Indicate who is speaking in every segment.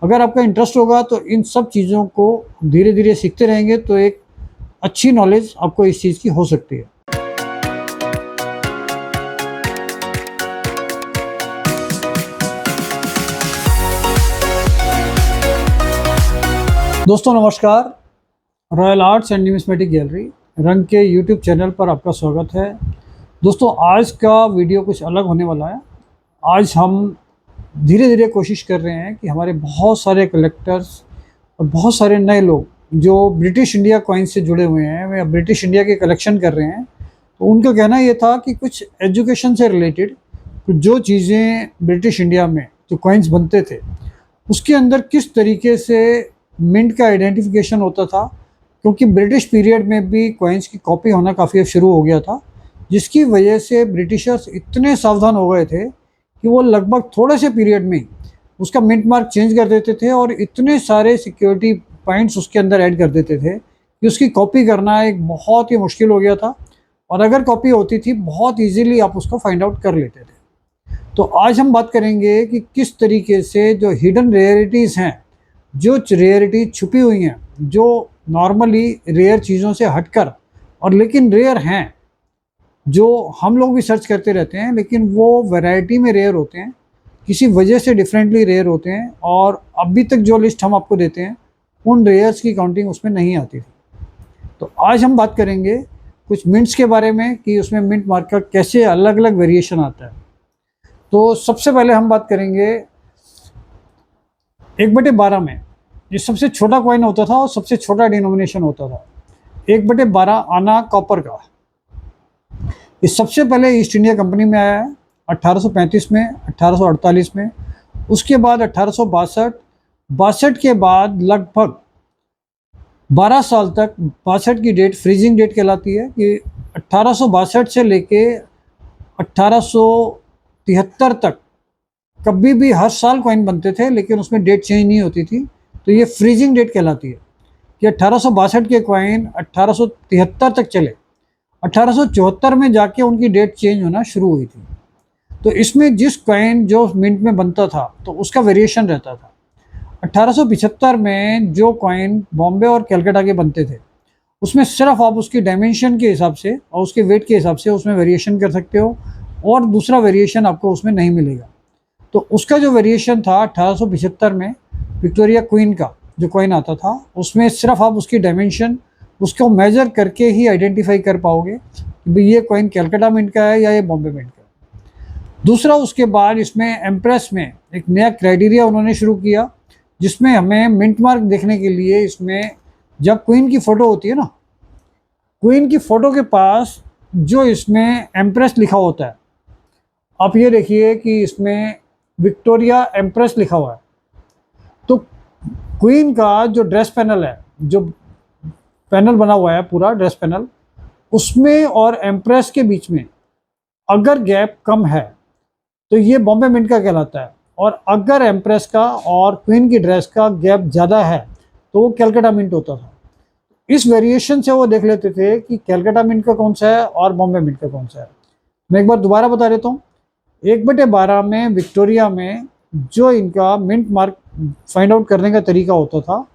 Speaker 1: अगर आपका इंटरेस्ट होगा तो इन सब चीज़ों को धीरे धीरे सीखते रहेंगे तो एक अच्छी नॉलेज आपको इस चीज़ की हो सकती है। दोस्तों नमस्कार, royal arts and numismatic gallery रंग के यूट्यूब चैनल पर आपका स्वागत है। दोस्तों आज का वीडियो कुछ अलग होने वाला है। आज हम धीरे धीरे कोशिश कर रहे हैं कि हमारे बहुत सारे कलेक्टर्स और बहुत सारे नए लोग जो ब्रिटिश इंडिया कॉइन से जुड़े हुए हैं या ब्रिटिश इंडिया के कलेक्शन कर रहे हैं, तो उनका कहना ये था कि कुछ एजुकेशन से रिलेटेड कुछ जो चीज़ें ब्रिटिश इंडिया में जो कॉइन्स बनते थे उसके अंदर किस तरीके से मिंट का आइडेंटिफिकेशन होता था, क्योंकि ब्रिटिश पीरियड में भी कॉइन्स की कॉपी होना काफ़ी शुरू हो गया था, जिसकी वजह से ब्रिटिशर्स इतने सावधान हो गए थे कि वो लगभग थोड़े से पीरियड में उसका मिंट मार्क चेंज कर देते थे और इतने सारे सिक्योरिटी पॉइंट्स उसके अंदर ऐड कर देते थे कि उसकी कॉपी करना एक बहुत ही मुश्किल हो गया था। और अगर कॉपी होती थी बहुत इजीली आप उसको फाइंड आउट कर लेते थे। तो आज हम बात करेंगे कि किस तरीके से जो हिडन रेयरिटीज़ हैं, जो रेयरिटी छुपी हुई हैं, जो नॉर्मली रेयर चीज़ों से हटकर और लेकिन रेयर हैं, जो हम लोग भी सर्च करते रहते हैं लेकिन वो वैरायटी में रेयर होते हैं, किसी वजह से डिफरेंटली रेयर होते हैं, और अभी तक जो लिस्ट हम आपको देते हैं उन रेयर्स की काउंटिंग उसमें नहीं आती थी। तो आज हम बात करेंगे कुछ मिंट्स के बारे में कि उसमें मिंट मार्क का कैसे अलग अलग वेरिएशन आता है। तो सबसे पहले हम बात करेंगे 1/12 में ये सबसे छोटा कॉइन होता था और सबसे छोटा डिनोमिनेशन होता था 1/12 आना कॉपर का। ये सबसे पहले ईस्ट इंडिया कंपनी में आया है 1835 में, 1848 में, उसके बाद 1862 के बाद लगभग 12 साल तक 62 की डेट फ्रीजिंग डेट कहलाती है कि 1862 से लेके 1873 तक कभी भी हर साल कॉइन बनते थे लेकिन उसमें डेट चेंज नहीं होती थी, तो ये फ्रीजिंग डेट कहलाती है कि 1862 के कॉइन 1873 तक चले। 1874 में जाके उनकी डेट चेंज होना शुरू हुई थी। तो इसमें जिस कॉइन जो मिंट में बनता था तो उसका वेरिएशन रहता था। 1875 में जो कॉइन बॉम्बे और कलकत्ता के बनते थे उसमें सिर्फ आप उसकी डायमेंशन के हिसाब से और उसके वेट के हिसाब से उसमें वेरिएशन कर सकते हो, और दूसरा वेरिएशन आपको उसमें नहीं मिलेगा। तो उसका जो वेरिएशन था 1875 में विक्टोरिया क्वीन का जो कॉइन आता था उसमें सिर्फ आप उसकी डायमेंशन उसको मेजर करके ही आइडेंटिफाई कर पाओगे कि भाई ये कॉइन कलकत्ता मिंट का है या ये बॉम्बे मिंट का है। दूसरा, उसके बाद इसमें एम्प्रेस में एक नया क्राइटेरिया उन्होंने शुरू किया जिसमें हमें मिंट मार्क देखने के लिए इसमें जब क्वीन की फ़ोटो होती है ना, क्वीन की फ़ोटो के पास जो इसमें एम्प्रेस लिखा होता है, आप ये देखिए कि इसमें विक्टोरिया एम्प्रेस लिखा हुआ है। तो क्वीन का जो ड्रेस पैनल है, जो पैनल बना हुआ है पूरा ड्रेस पैनल, उसमें और एम्प्रेस के बीच में अगर गैप कम है तो ये बॉम्बे मिंट का कहलाता है, और अगर एम्प्रेस का और क्वीन की ड्रेस का गैप ज़्यादा है तो वो कलकत्ता मिंट होता था। इस वेरिएशन से वो देख लेते थे कि कलकत्ता मिंट का कौन सा है और बॉम्बे मिंट का कौन सा है। मैं एक बार दोबारा बता देता हूँ। 1/12 में विक्टोरिया में जो इनका मिंट मार्क फाइंड आउट करने का तरीका होता था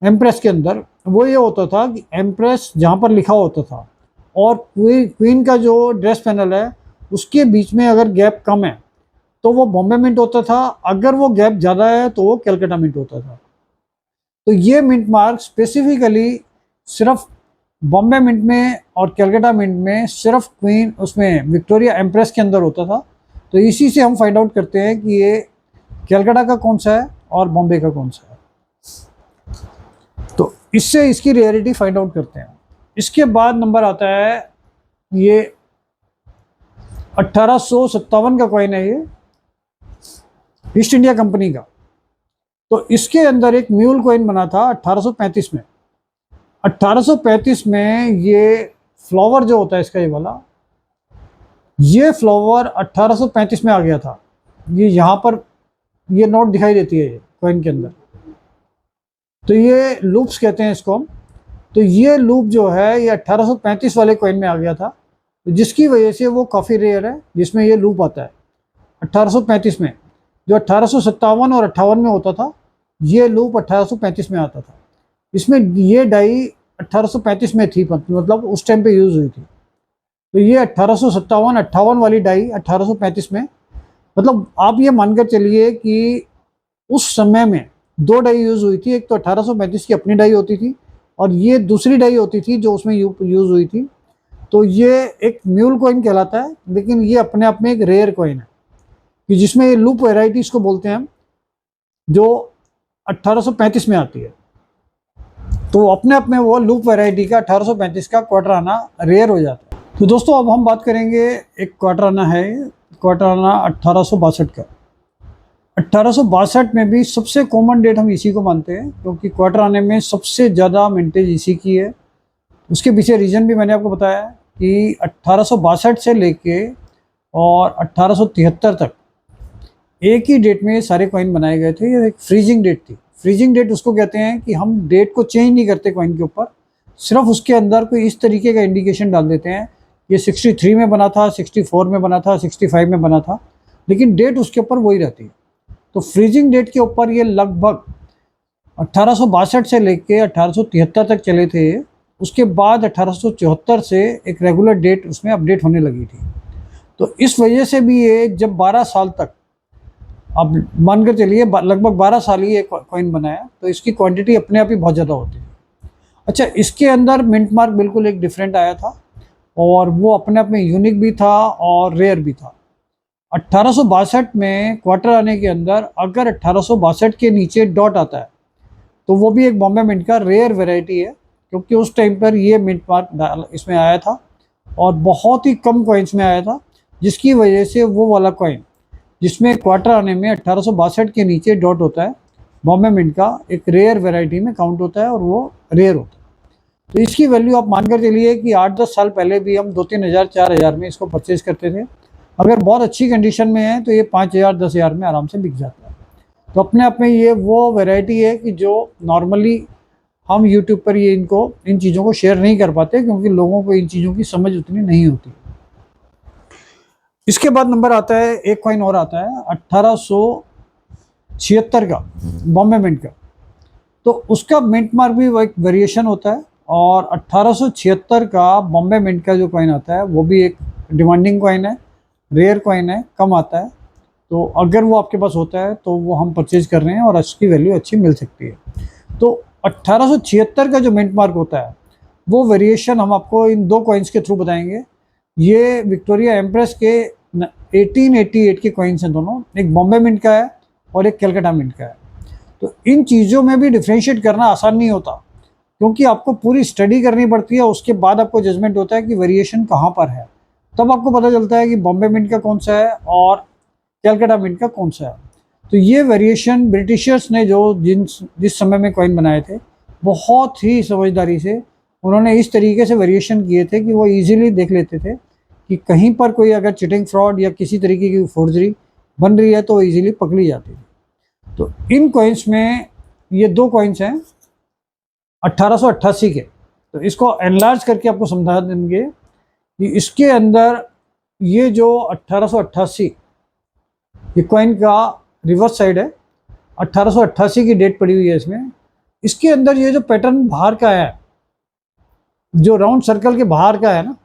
Speaker 1: एम्प्रेस के अंदर, वो ये होता था कि एम्प्रेस जहाँ पर लिखा होता था और क्वीन का जो ड्रेस पैनल है उसके बीच में अगर गैप कम है तो वो बॉम्बे मिंट होता था, अगर वो गैप ज़्यादा है तो वो कलकत्ता मिंट होता था। तो ये मिंट मार्क स्पेसिफिकली सिर्फ बॉम्बे मिंट में और कलकत्ता मिंट में सिर्फ क्वीन उसमें विक्टोरिया एम्प्रेस के अंदर होता था। तो इसी से हम फाइंड आउट करते हैं कि ये कलकत्ता का कौन सा है और बॉम्बे का कौन सा है। तो इससे इसकी रेयरिटी फाइंड आउट करते हैं। इसके बाद नंबर आता है ये 1857 का कॉइन है, ये ईस्ट इंडिया कंपनी का। तो इसके अंदर एक म्यूल कॉइन बना था 1835 में। 1835 में ये फ्लावर जो होता है इसका ये वाला, ये फ्लावर 1835 में आ गया था। ये यहाँ पर ये नोट दिखाई देती है कॉइन के अंदर, तो ये लूप्स कहते हैं इसको हम। तो ये लूप जो है ये 1835 वाले कॉइन में आ गया था, तो जिसकी वजह से वो काफ़ी रेयर है जिसमें ये लूप आता है 1835 में। जो 1857 और 58 में होता था ये लूप 1835 में आता था। इसमें ये डाई 1835 में थी, मतलब उस टाइम पे यूज़ हुई थी। तो ये 1857-58 वाली डाई 1835 में, मतलब आप ये मानकर चलिए कि उस समय में दो डाई यूज़ हुई थी। एक तो 1835 की अपनी डाई होती थी और ये दूसरी डाई होती थी जो उसमें यूज़ हुई थी। तो ये एक म्यूल कॉइन कहलाता है, लेकिन ये अपने आप में एक रेयर कॉइन है कि जिसमें ये लूप वेराइटीज़ को बोलते हैं हम, जो 1835 में आती है। तो अपने आप में वो लूप वैरायटी का 1835 का क्वार्टर आना रेयर हो जाता है। तो दोस्तों अब हम बात करेंगे, एक क्वार्टर आना है, क्वार्टर आना 1862 का। 1862 में भी सबसे कॉमन डेट हम इसी को मानते हैं, क्योंकि क्वार्टर आने में सबसे ज़्यादा मिनटेज इसी की है। उसके पीछे रीज़न भी मैंने आपको बताया कि 1862 से लेके और 1873 तक एक ही डेट में सारे कॉइन बनाए गए थे। ये एक फ्रीजिंग डेट थी। फ्रीजिंग डेट उसको कहते हैं कि हम डेट को चेंज नहीं करते कॉइन के ऊपर, सिर्फ उसके अंदर कोई इस तरीके का इंडिकेशन डाल देते हैं, ये 63 में बना था, 64 में बना था, 65 में बना था, लेकिन डेट उसके ऊपर वही रहती है। तो फ्रीजिंग डेट के ऊपर ये लगभग 1862 से लेके 1873 तक चले थे। उसके बाद 1874 से एक रेगुलर डेट उसमें अपडेट होने लगी थी। तो इस वजह से भी ये जब 12 साल तक, अब मानकर चलिए लगभग 12 साल ही एक कॉइन बनाया, तो इसकी क्वांटिटी अपने आप ही बहुत ज़्यादा होती है। अच्छा, इसके अंदर मिंट मार्क बिल्कुल एक डिफरेंट आया था और वो अपने आप में यूनिक भी था और रेयर भी था। 1862 में क्वार्टर आने के अंदर अगर 1862 के नीचे डॉट आता है तो वो भी एक बॉम्बे मिंट का रेयर वेराइटी है, क्योंकि उस टाइम पर ये मिंट मार्क इसमें आया था और बहुत ही कम कॉइन्स में आया था, जिसकी वजह से वो वाला कॉइन जिसमें क्वार्टर आने में 1862 के नीचे डॉट होता है, बॉम्बे मिंट का एक रेयर वेराइटी में काउंट होता है और वो रेयर होता है। तो इसकी वैल्यू आप मानकर चलिए कि 8-10 साल पहले भी हम 2-3 हज़ार 4 हज़ार में इसको परचेज करते थे। अगर बहुत अच्छी कंडीशन में है तो ये 5,000-10 हज़ार में आराम से बिक जाता है। तो अपने आप में ये वो वैरायटी है कि जो नॉर्मली हम यूट्यूब पर ये इन चीज़ों को शेयर नहीं कर पाते, क्योंकि लोगों को इन चीज़ों की समझ उतनी नहीं होती। इसके बाद नंबर आता है, एक कॉइन और आता है 1876 का, बॉम्बे मिंट का। तो उसका मिंट मार्क भी वो एक वेरिएशन होता है और 1876 का बॉम्बे मिंट का जो कॉइन आता है वो भी एक डिमांडिंग कॉइन है, रेयर कॉइन है, कम आता है। तो अगर वो आपके पास होता है तो वो हम परचेज कर रहे हैं और उसकी वैल्यू अच्छी मिल सकती है। तो 1876 का जो मिंट मार्क होता है वो वेरिएशन हम आपको इन दो कॉइन्स के थ्रू बताएंगे। ये विक्टोरिया एम्प्रेस के 1888 के कॉइन्स हैं दोनों, एक बॉम्बे मिंट का है और एक कलकत्ता मिंट का है। तो इन चीज़ों में भी डिफ्रेंशिएट करना आसान नहीं होता, क्योंकि आपको पूरी स्टडी करनी पड़ती है, उसके बाद आपको जजमेंट होता है कि वेरिएशन कहाँ पर है। तब आपको पता चलता है कि बॉम्बे मिंट का कौन सा है और कलकत्ता मिंट का कौन सा है। तो ये वेरिएशन ब्रिटिशर्स ने जो जिस समय में कॉइन बनाए थे, बहुत ही समझदारी से उन्होंने इस तरीके से वेरिएशन किए थे कि वो ईजिली देख लेते थे कि कहीं पर कोई अगर चिटिंग फ्रॉड या किसी तरीके की फोर्जरी बन रही है तो ईजिली पकड़ी जाती है। तो इन कॉइन्स में ये दो कॉइन्स हैं 1888 के। तो इसको एनलार्ज करके आपको समझा देंगे कि इसके अंदर ये जो 1888 ये कॉइन का रिवर्स साइड है, 1888 की डेट पड़ी हुई है इसमें। इसके अंदर ये जो पैटर्न बाहर का है, जो राउंड सर्कल के बाहर का है ना,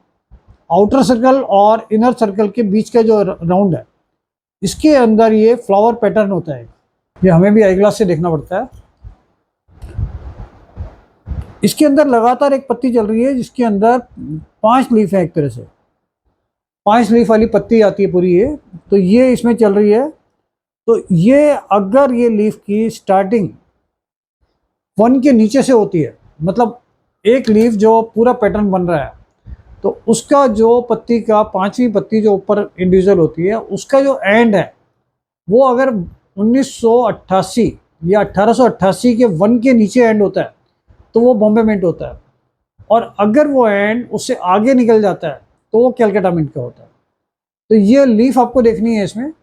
Speaker 1: आउटर सर्कल और इनर सर्कल के बीच का जो राउंड है, इसके अंदर ये फ्लावर पैटर्न होता है। ये हमें भी आई ग्लास से देखना पड़ता है। इसके अंदर लगातार एक पत्ती चल रही है जिसके अंदर 5 लीफ है, एक तरह से 5 लीफ वाली पत्ती आती है पूरी ये। तो ये इसमें चल रही है। तो ये अगर ये लीफ की स्टार्टिंग 1 के नीचे से होती है, मतलब एक लीफ जो पूरा पैटर्न बन रहा है, तो उसका जो पत्ती का 5वीं पत्ती जो ऊपर इंडिविजुअल होती है, उसका जो एंड है वो अगर 1988 या 1888 के 1 के नीचे एंड होता है तो वो बॉम्बे मिंट होता है, और अगर वो एंड उससे आगे निकल जाता है तो वो कलकत्ता मिंट का होता है। तो ये लीफ आपको देखनी है इसमें,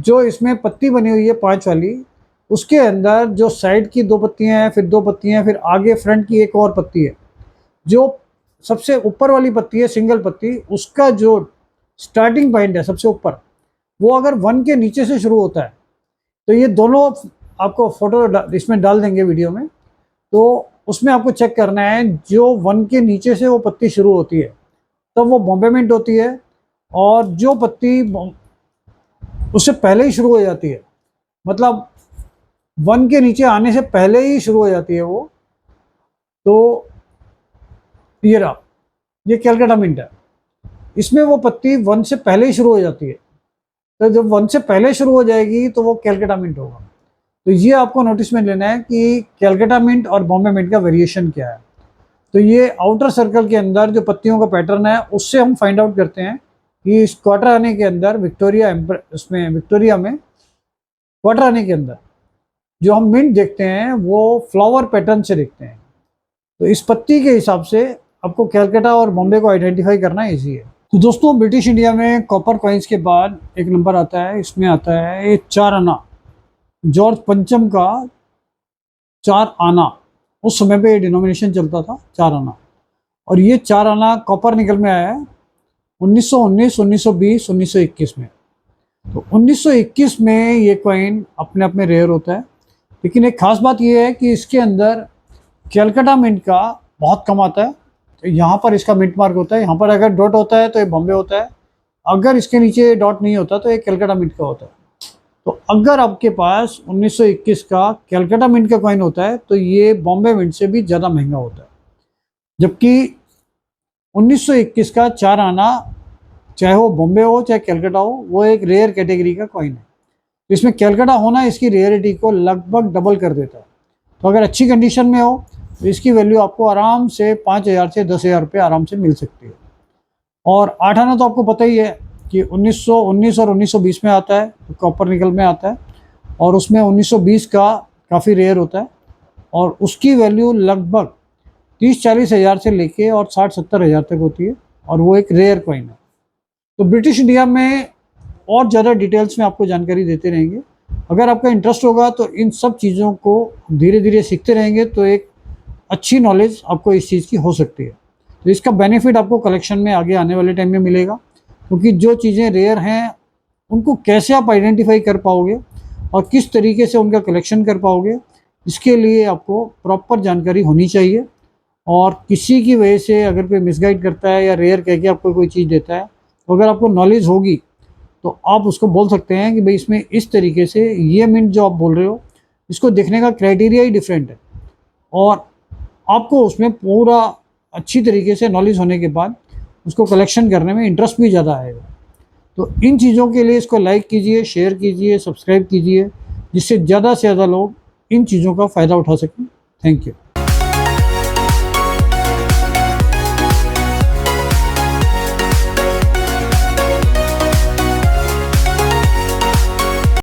Speaker 1: जो इसमें पत्ती बनी हुई है 5 वाली, उसके अंदर जो साइड की 2 पत्तियां हैं, फिर 2 पत्तियां हैं, फिर आगे फ्रंट की एक और पत्ती है। जो सबसे ऊपर वाली पत्ती है, सिंगल पत्ती, उसका जो स्टार्टिंग पॉइंट है सबसे ऊपर, वो अगर 1 के नीचे से शुरू होता है तो ये दोनों आपको फ़ोटो इसमें डाल देंगे वीडियो में, तो उसमें आपको चेक करना है जो 1 के नीचे से वो पत्ती शुरू होती है तब वो बॉम्बे मिंट होती है, और जो पत्ती उससे पहले ही शुरू हो जाती है, मतलब 1 के नीचे आने से पहले ही शुरू हो जाती है वो, तो ये रहा, ये कैलकाटा मिंट है। इसमें वो पत्ती 1 से पहले ही शुरू हो जाती है, तो जब 1 से पहले शुरू हो जाएगी तो वो कैलकाटा मिंट होगा। तो ये आपको नोटिस में लेना है कि कैलकाटा मिंट और बॉम्बे मिंट का वेरिएशन क्या है। तो ये आउटर सर्कल के अंदर जो पत्तियों का पैटर्न है उससे हम फाइंड आउट करते हैं कि इस क्वार्टर आने के अंदर विक्टोरिया में क्वार्टर आने के अंदर जो हम मिंट देखते हैं वो फ्लावर पैटर्न से देखते हैं। तो इस पत्ती के हिसाब से आपको कैलकाटा और बॉम्बे को आइडेंटिफाई करना ईजी है। तो दोस्तों, ब्रिटिश इंडिया में कॉपर कॉइन्स के बाद एक नंबर आता है, इसमें आता है ये 4 आना, जॉर्ज पंचम का 4 आना। उस समय पे ये डिनोमिनेशन चलता था 4 आना, और ये 4 आना कॉपर निकल में आया है 1919, 1920, 1921 में। तो 1921 में ये कॉइन अपने आप में रेयर होता है, लेकिन एक खास बात ये है कि इसके अंदर कैलकाटा मिंट का बहुत कम आता है। तो यहाँ पर इसका मिंट मार्क होता है, यहाँ पर अगर डॉट होता है तो ये बॉम्बे होता है, अगर इसके नीचे डॉट नहीं होता तो ये कैलकाटा मिंट का होता है। तो अगर आपके पास 1921 का कैलकाटा मिंट का कॉइन होता है तो ये बॉम्बे मिंट से भी ज़्यादा महंगा होता है, जबकि 1921 का 4 आना, चाहे वो बॉम्बे हो चाहे कैलकाटा हो, वो एक रेयर कैटेगरी का कॉइन है। तो इसमें कैलकाटा होना इसकी रेयरिटी को लगभग डबल कर देता है। तो अगर अच्छी कंडीशन में हो तो इसकी वैल्यू आपको आराम से 5,000 से 10,000 रुपये आराम से मिल सकती है। और 8 आना तो आपको पता ही है कि 1919 और 1920 में आता है, तो कॉपर निकल में आता है, और उसमें 1920 का काफ़ी रेयर होता है, और उसकी वैल्यू लगभग 30-40 हज़ार से लेके और 60-70 हज़ार तक होती है, और वो एक रेयर कॉइन है। तो ब्रिटिश इंडिया में और ज़्यादा डिटेल्स में आपको जानकारी देते रहेंगे। अगर आपका इंटरेस्ट होगा तो इन सब चीज़ों को धीरे धीरे सीखते रहेंगे तो एक अच्छी नॉलेज आपको इस चीज़ की हो सकती है। तो इसका बेनिफिट आपको कलेक्शन में आगे आने वाले टाइम में मिलेगा, क्योंकि जो चीज़ें रेयर हैं उनको कैसे आप आइडेंटिफाई कर पाओगे और किस तरीके से उनका कलेक्शन कर पाओगे, इसके लिए आपको प्रॉपर जानकारी होनी चाहिए। और किसी की वजह से अगर कोई मिसगाइड करता है या रेयर कह के आपको कोई चीज़ देता है, तो अगर आपको नॉलेज होगी तो आप उसको बोल सकते हैं कि भाई इसमें इस तरीके से ये मिंट जो आप बोल रहे हो इसको देखने का क्राइटेरिया ही डिफरेंट है, और आपको उसमें पूरा अच्छी तरीके से नॉलेज होने के बाद उसको कलेक्शन करने में इंटरेस्ट भी ज़्यादा आएगा। तो इन चीज़ों के लिए इसको लाइक कीजिए, शेयर कीजिए, सब्सक्राइब कीजिए, जिससे ज़्यादा से ज़्यादा लोग इन चीज़ों का फ़ायदा उठा सकें। Thank you.